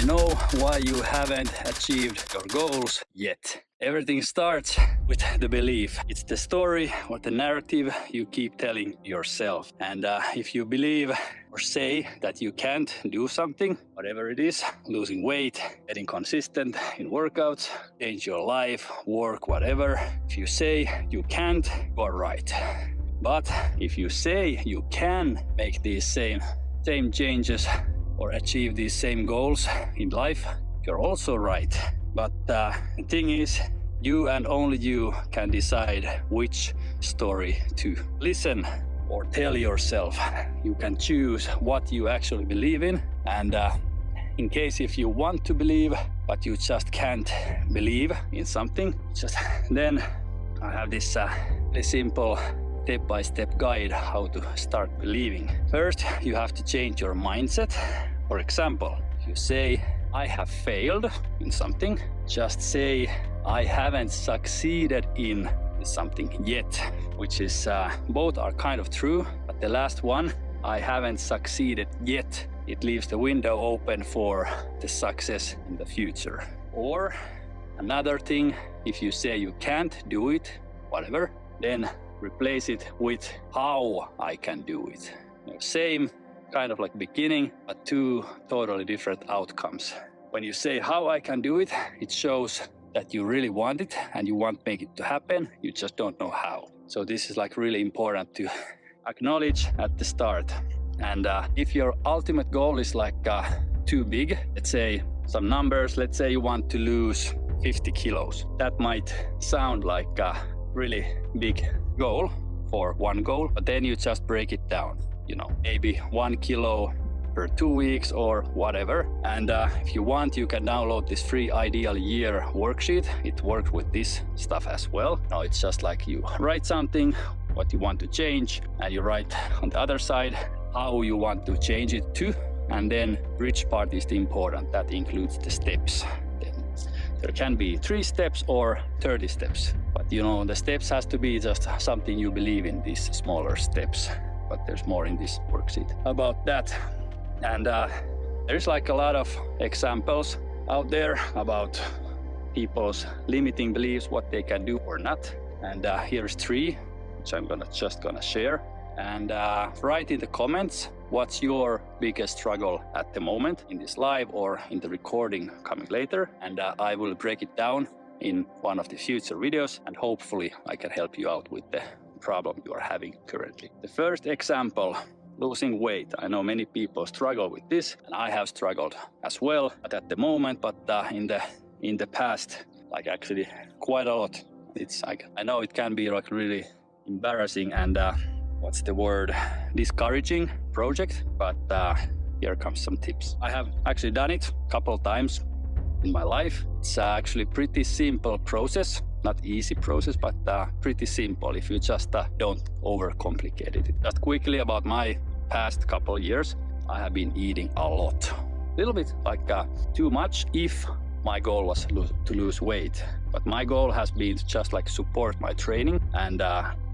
I know why you haven't achieved your goals yet. Everything starts with the belief. It's the story or the narrative you keep telling yourself. And if you believe or say that you can't do something, whatever it is, losing weight, getting consistent in workouts, change your life, work, whatever, if you say you can't, you are right. But if you say you can make these same changes or achieve these same goals in life, you're also right. But the thing is, you and only you can decide which story to listen or tell yourself. You can choose what you actually believe in. And in case if you want to believe, but you just can't believe in something, then I have this really simple step-by-step guide how to start believing. First, you have to change your mindset. For example, if you say, I have failed in something, just say, I haven't succeeded in something yet, which is both are kind of true, but the last one, I haven't succeeded yet, it leaves the window open for the success in the future. Or another thing, if you say you can't do it, whatever, then replace it with how I can do it. Same kind of like beginning, but two totally different outcomes. When you say how I can do it, it shows that you really want it and you want to make it to happen, you just don't know how. So this is like really important to acknowledge at the start. And if your ultimate goal is like too big, let's say some numbers, let's say you want to lose 50 kilos. That might sound like a really big goal for one goal, but then you just break it down, maybe 1 kilo per 2 weeks or whatever. And if you want, you can download this free ideal year worksheet. It works with this stuff as well. Now it's just like you write something, what you want to change, and you write on the other side how you want to change it to. And then which part is the important, that includes the steps. There can be 3 steps or 30 steps, but the steps has to be just something you believe in, these smaller steps. But there's more in this worksheet about that. And there's like a lot of examples out there about people's limiting beliefs, what they can do or not. And here's 3, which I'm just gonna share. And write in the comments what's your biggest struggle at the moment in this live or in the recording coming later. And I will break it down in one of the future videos, and hopefully I can help you out with the problem you are having currently. The first example, losing weight. I know many people struggle with this, and I have struggled as well, but at the moment, but in the past, like actually quite a lot. It's like, I know it can be like really embarrassing and what's the word, discouraging project, but here comes some tips. I have actually done it a couple of times in my life. It's actually pretty simple process, not easy process, but pretty simple if you just don't overcomplicate it. Just quickly about my past couple of years, I have been eating a lot. A little bit like too much if my goal was to lose weight. But my goal has been to just like support my training and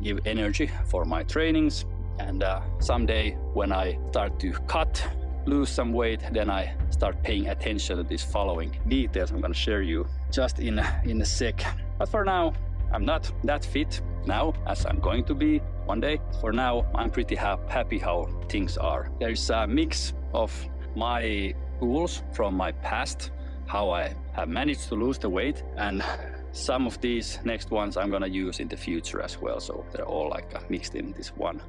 give energy for my trainings. And someday when I start to lose some weight, then I start paying attention to these following details I'm gonna share you just in a sec. But for now, I'm not that fit now as I'm going to be one day. For now, I'm pretty happy how things are. There's a mix of my tools from my past, how I have managed to lose the weight, and some of these next ones I'm gonna use in the future as well. So they're all like mixed in this one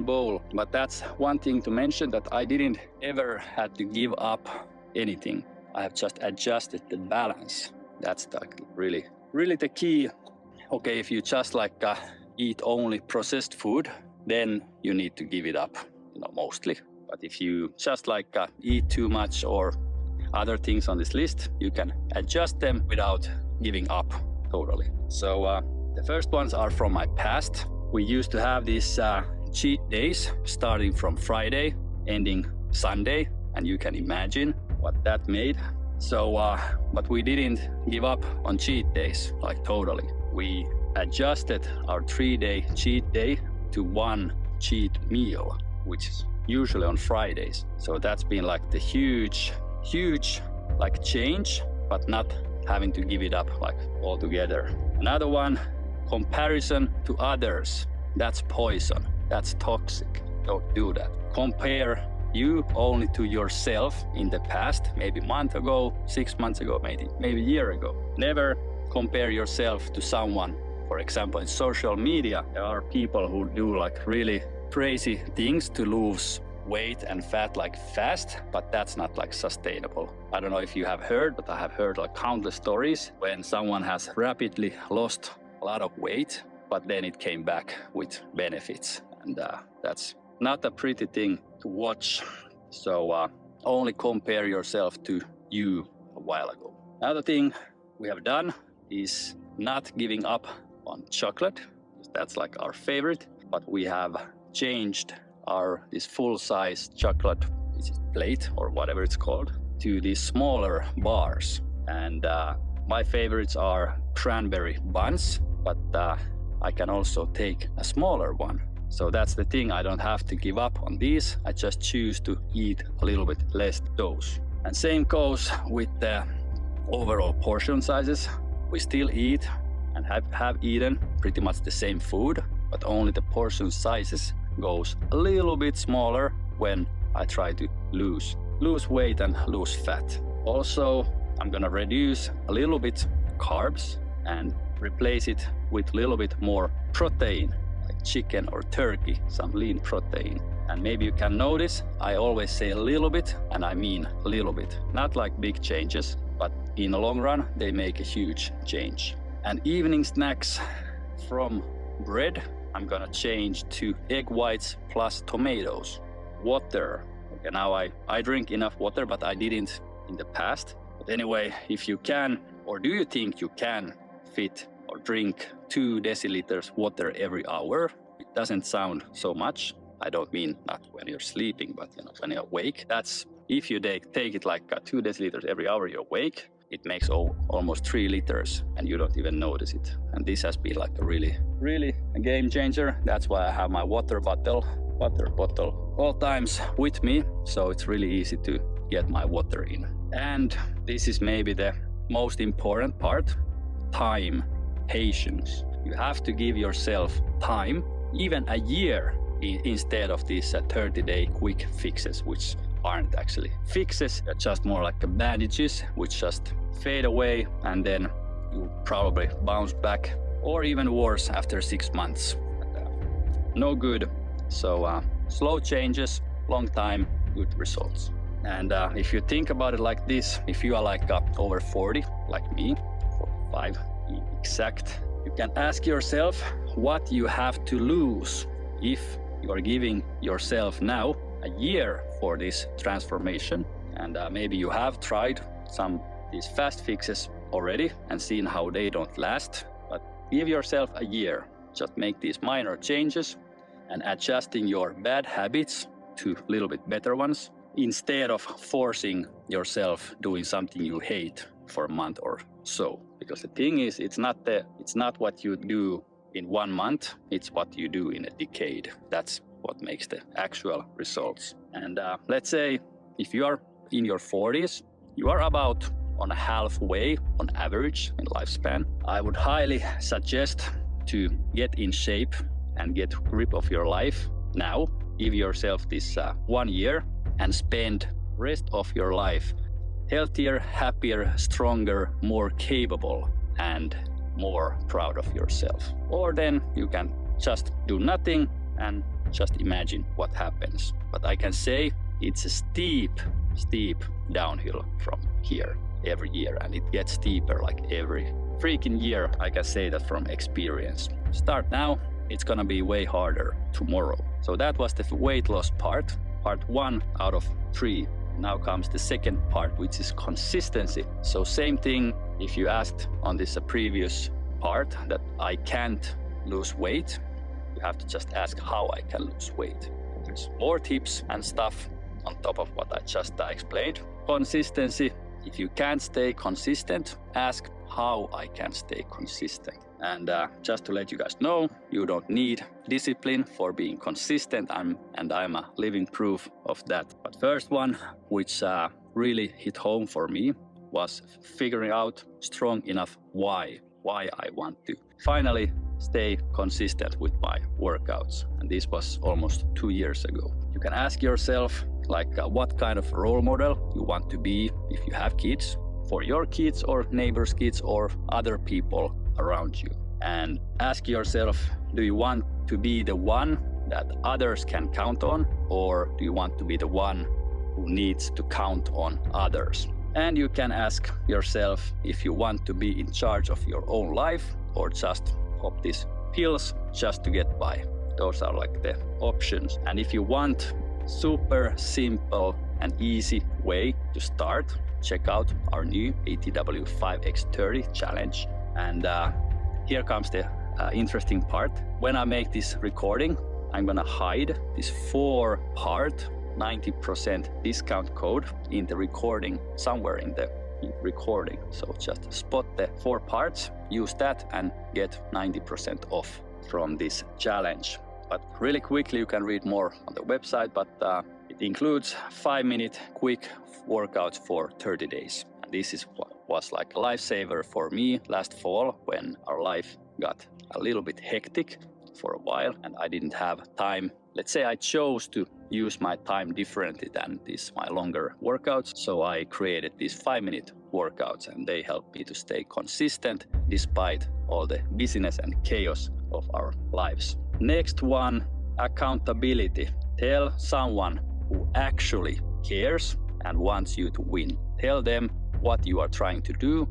bowl. But that's one thing to mention, that I didn't ever had to give up anything. I have just adjusted the balance. That's really the key. Okay, if you just like eat only processed food, then you need to give it up, mostly. But if you just like eat too much or other things on this list, you can adjust them without giving up totally. So the first ones are from my past. We used to have these cheat days starting from Friday, ending Sunday, and you can imagine what that made. So, but we didn't give up on cheat days, like totally. We adjusted our 3-day cheat day to one cheat meal, which is usually on Fridays. So that's been like the huge like change, but not having to give it up like altogether. Another one, comparison to others. That's poison. That's toxic. Don't do that. Compare you only to yourself in the past, maybe a month ago, 6 months ago, maybe a year ago. Never compare yourself to someone. For example, in social media, there are people who do like really crazy things to lose weight and fat like fast, but that's not like sustainable. I don't know if you have heard, but I have heard like countless stories when someone has rapidly lost a lot of weight, but then it came back with benefits. And that's not a pretty thing to watch. So only compare yourself to you a while ago. Another thing we have done is not giving up on chocolate. That's like our favorite, but we have changed this full-size chocolate plate or whatever it's called to these smaller bars. And my favorites are cranberry buns, but I can also take a smaller one. So that's the thing, I don't have to give up on these. I just choose to eat a little bit less dose. And same goes with the overall portion sizes. We still eat and have eaten pretty much the same food, but only the portion sizes goes a little bit smaller when I try to lose weight and lose fat. Also, I'm gonna reduce a little bit carbs and replace it with a little bit more protein, like chicken or turkey, some lean protein. And maybe you can notice, I always say a little bit, and I mean a little bit. Not like big changes, but in the long run, they make a huge change. And evening snacks from bread, I'm gonna change to egg whites plus tomatoes. Water. Okay, now I drink enough water, but I didn't in the past. But anyway, if you can, or do you think you can fit or drink 2 deciliters water every hour? It doesn't sound so much. I don't mean not when you're sleeping, but when you're awake. That's if you take it like 2 deciliters every hour you're awake, it makes almost 3 liters and you don't even notice it. And this has been like a really a game changer. That's why I have my water bottle all times with me. So it's really easy to get my water in. And this is maybe the most important part, time, patience. You have to give yourself time, even a year, instead of these 30-day quick fixes, which aren't actually fixes, they're just more like bandages, which just fade away and then you probably bounce back, or even worse after 6 months. No good. So slow changes, long time, good results. And if you think about it like this, if you are like over 40, like me, 45 exact, you can ask yourself what you have to lose if you are giving yourself now a year for this transformation. And maybe you have tried some these fast fixes already and seen how they don't last, but give yourself a year. Just make these minor changes and adjusting your bad habits to a little bit better ones, instead of forcing yourself doing something you hate for a month or so. Because the thing is, it's not what you do in 1 month, it's what you do in a decade. That's what makes the actual results. And let's say if you are in your 40s, you are about on a halfway on average in lifespan. I would highly suggest to get in shape and get grip of your life now. Give yourself this 1 year and spend rest of your life healthier, happier, stronger, more capable, and more proud of yourself. Or then you can just do nothing and just imagine what happens. But I can say it's a steep downhill from here every year, and it gets steeper like every freaking year. I can say that from experience. Start now, it's gonna be way harder tomorrow. So that was the weight loss part 1 out of 3. Now comes the second part, which is consistency. So same thing, if you asked on this previous part that I can't lose weight, you have to just ask how I can lose weight. There's more tips and stuff on top of what I just explained. Consistency, if you can't stay consistent, ask how I can stay consistent. And just to let you guys know, you don't need discipline for being consistent, and I'm a living proof of that. But first one, which really hit home for me was figuring out strong enough why I want to finally stay consistent with my workouts. And this was almost 2 years ago. You can ask yourself what kind of role model you want to be if you have kids, for your kids or neighbors' kids or other people around you. And ask yourself, do you want to be the one that others can count on, or do you want to be the one who needs to count on others? And you can ask yourself if you want to be in charge of your own life or just pop these pills just to get by. Those are like the options. And if you want super simple and easy way to start, check out our new ATW 5x30 challenge. And here comes the interesting part. When I make this recording, I'm gonna hide this 4-part 90% discount code in the recording, somewhere in the recording. So just spot the 4 parts, use that and get 90% off from this challenge. But really quickly, you can read more on the website, but it includes 5-minute quick workouts for 30 days. And this is what was like a lifesaver for me last fall when our life got a little bit hectic for a while and I didn't have time. Let's say I chose to use my time differently than my longer workouts. So I created these 5-minute workouts and they help me to stay consistent despite all the busyness and chaos of our lives. Next one, accountability. Tell someone who actually cares and wants you to win. Tell them what you are trying to do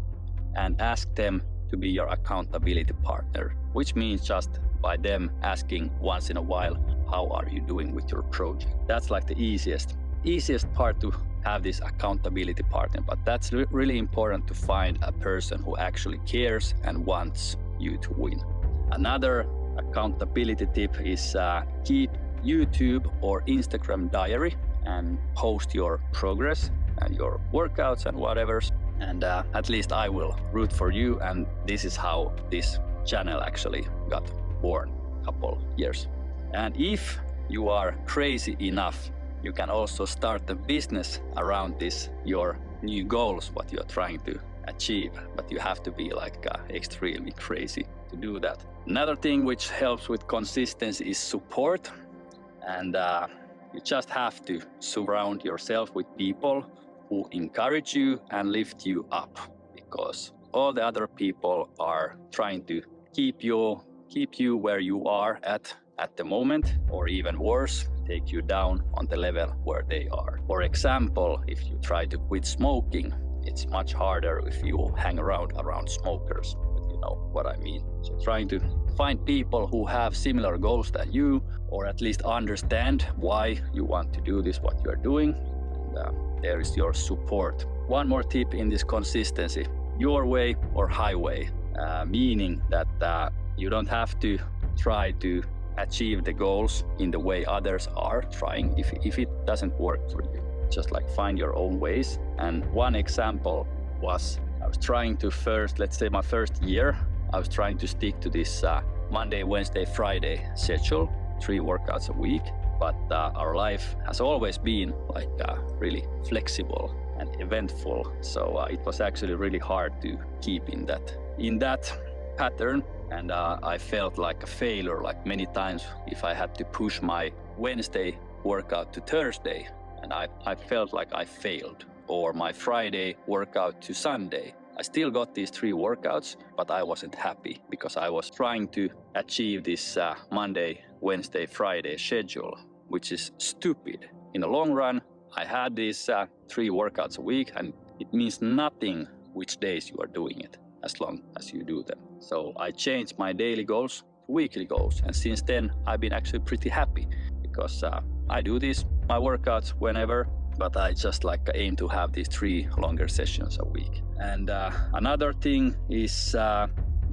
and ask them to be your accountability partner, which means just by them asking once in a while, how are you doing with your project? That's like the easiest part to have this accountability partner, but that's really important to find a person who actually cares and wants you to win. Another accountability tip is keep YouTube or Instagram diary and post your progress and your workouts and whatever. And at least I will root for you. And this is how this channel actually got born a couple years. And if you are crazy enough, you can also start a business around this, your new goals, what you're trying to achieve. But you have to be extremely crazy to do that. Another thing which helps with consistency is support. And you just have to surround yourself with people who encourage you and lift you up, because all the other people are trying to keep you where you are at the moment, or even worse, take you down on the level where they are. For example, if you try to quit smoking, it's much harder if you hang around smokers, but you know what I mean. So trying to find people who have similar goals than you, or at least understand why you want to do this, what you are doing, and there is your support. One more tip in this consistency, your way or highway, meaning that you don't have to try to achieve the goals in the way others are trying if it doesn't work for you. Just find your own ways. And one example was I was trying to my first year, I was trying to stick to this Monday, Wednesday, Friday schedule, 3 workouts a week. But our life has always been really flexible and eventful. So it was actually really hard to keep in that pattern. And I felt like a failure many times if I had to push my Wednesday workout to Thursday. And I felt like I failed. Or my Friday workout to Sunday. I still got these 3 workouts, but I wasn't happy because I was trying to achieve this Monday, Wednesday, Friday schedule, which is stupid. In the long run, I had these 3 workouts a week, and it means nothing which days you are doing it, as long as you do them. So I changed my daily goals to weekly goals, and since then I've been actually pretty happy because I do my workouts whenever, but I just aim to have these 3 longer sessions a week. And another thing is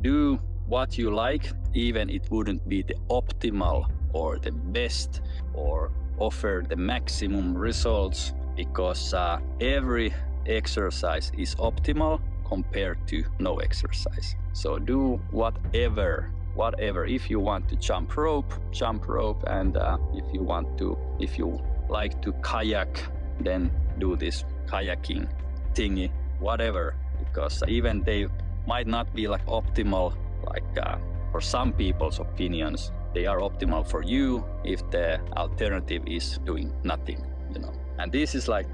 do what you like, even it wouldn't be the optimal or the best or offer the maximum results, because every exercise is optimal compared to no exercise. So do whatever. If you want to jump rope, and if you like to kayak, then do this kayaking thingy, whatever, because even they might not be like optimal, like for some people's opinions, they are optimal for you if the alternative is doing nothing, you know. And this is like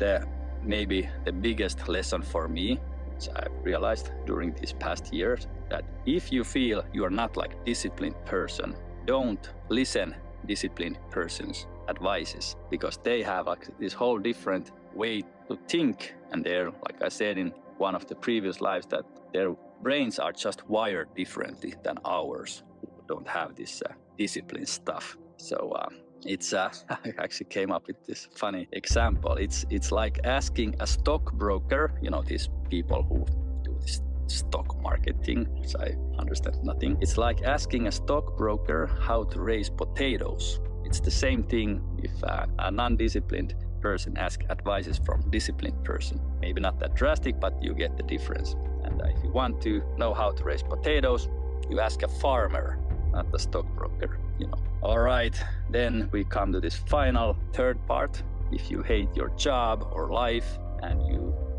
maybe the biggest lesson for me, which I've realized during these past years, that if you feel you are not like a disciplined person, don't listen disciplined person's advices, because they have like this whole different way to think, and they're, like I said in one of the previous lives, that their brains are just wired differently than ours, who don't have this discipline stuff. So it's I actually came up with this funny example. It's like asking a stockbroker, you know, these people who do this stock marketing, which I understand nothing. It's like asking a stockbroker how to raise potatoes. It's the same thing if a non-disciplined person asks advices from a disciplined person. Maybe not that drastic, but you get the difference. And if you want to know how to raise potatoes, you ask a farmer, not a stockbroker, you know. All right, then we come to this final third part. If you hate your job or life and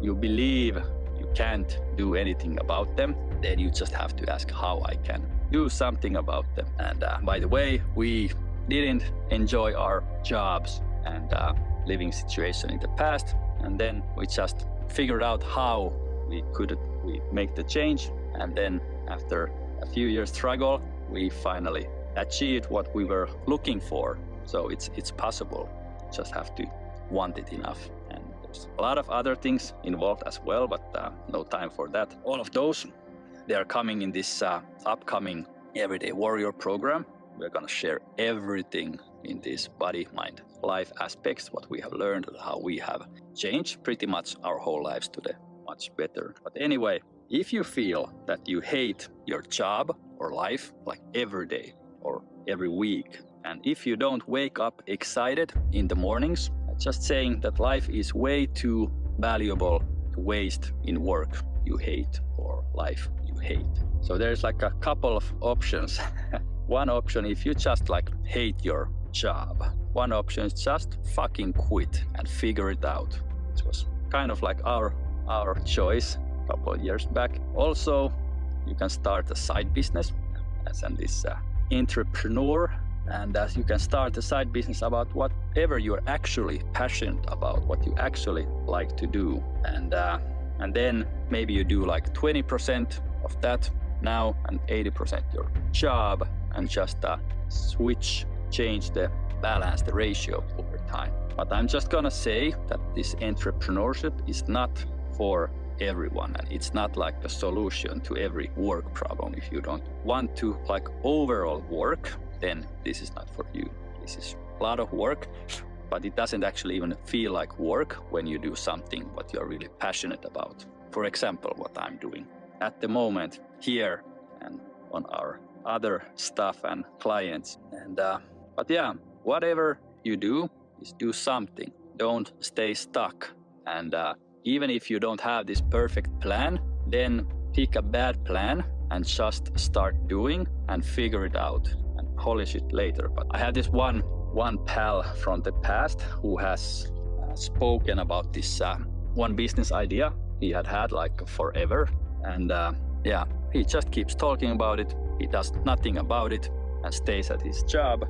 you believe you can't do anything about them, then you just have to ask how I can do something about them. And by the way, we didn't enjoy our jobs and living situation in the past, and then we just figured out how we make the change. And then after a few years struggle, we finally achieved what we were looking for. So it's possible. Just have to want it enough. And there's a lot of other things involved as well, but no time for that. All of those, they are coming in this upcoming Everyday Warrior program. We're going to share everything in these body, mind, life aspects, what we have learned and how we have changed pretty much our whole lives today. Much better. But anyway, if you feel that you hate your job or life like every day or every week, and if you don't wake up excited in the mornings, just saying that life is way too valuable to waste in work you hate or life you hate. So there's like a couple of options. One option, if you just like hate your job. One option is just fucking quit and figure it out. It was kind of like our choice a couple of years back. Also, you can start a side business as this entrepreneur, and as you can start a side business about whatever you're actually passionate about, what you actually like to do, and then maybe you do like 20% of that now and 80% your job, and just change the balance, the ratio over time. But I'm just gonna say that this entrepreneurship is not for everyone, and it's not like a solution to every work problem. If you don't want to like overall work, then this is not for you. This is a lot of work, but it doesn't actually even feel like work when you do something what you're really passionate about. For example, what I'm doing at the moment here and on our other stuff and clients. And but yeah, whatever you do is do something. Don't stay stuck. And even if you don't have this perfect plan, then pick a bad plan and just start doing and figure it out and polish it later. But I have this one pal from the past who has spoken about this one business idea he had like forever. And yeah, he just keeps talking about it. He does nothing about it and stays at his job.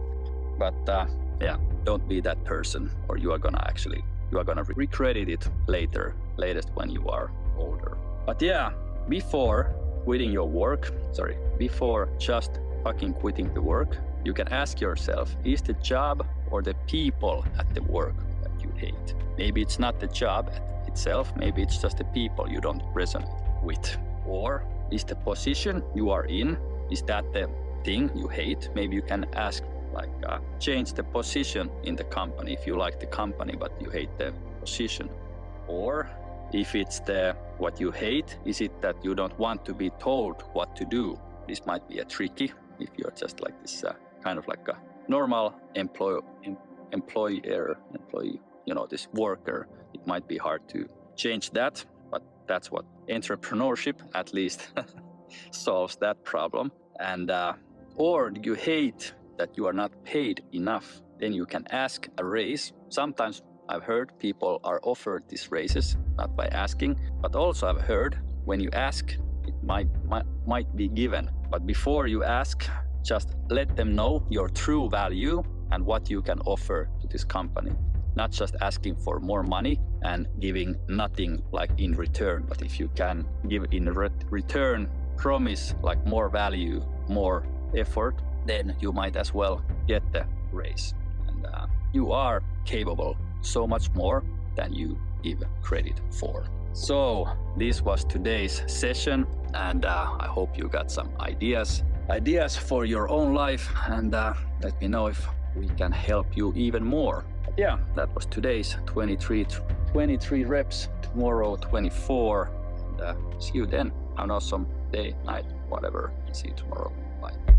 But yeah, don't be that person, or you are gonna regret it latest when you are older. But yeah, before just fucking quitting the work, you can ask yourself, is the job or the people at the work that you hate? Maybe it's not the job itself, maybe it's just the people you don't resonate with. Or is the position you are in, is that the thing you hate? Maybe you can ask, like, change the position in the company if you like the company but you hate the position. Or if it's what you hate, is it that you don't want to be told what to do? This might be a tricky if you're just like this kind of like a normal employee, you know, this worker. It might be hard to change that, but that's what entrepreneurship at least solves that problem. And or you hate that you are not paid enough, then you can ask a raise. Sometimes I've heard people are offered these raises not by asking. But also I've heard when you ask, it might be given. But before you ask, just let them know your true value and what you can offer to this company. Not just asking for more money and giving nothing like in return, but if you can give in return, promise like more value, more effort, then you might as well get the raise. And you are capable so much more than you give credit for. So this was today's session, and I hope you got some ideas for your own life, and let me know if we can help you even more. Yeah, that was today's 23 reps, tomorrow 24. And see you then. Have an awesome day, night, whatever. See you tomorrow. Bye.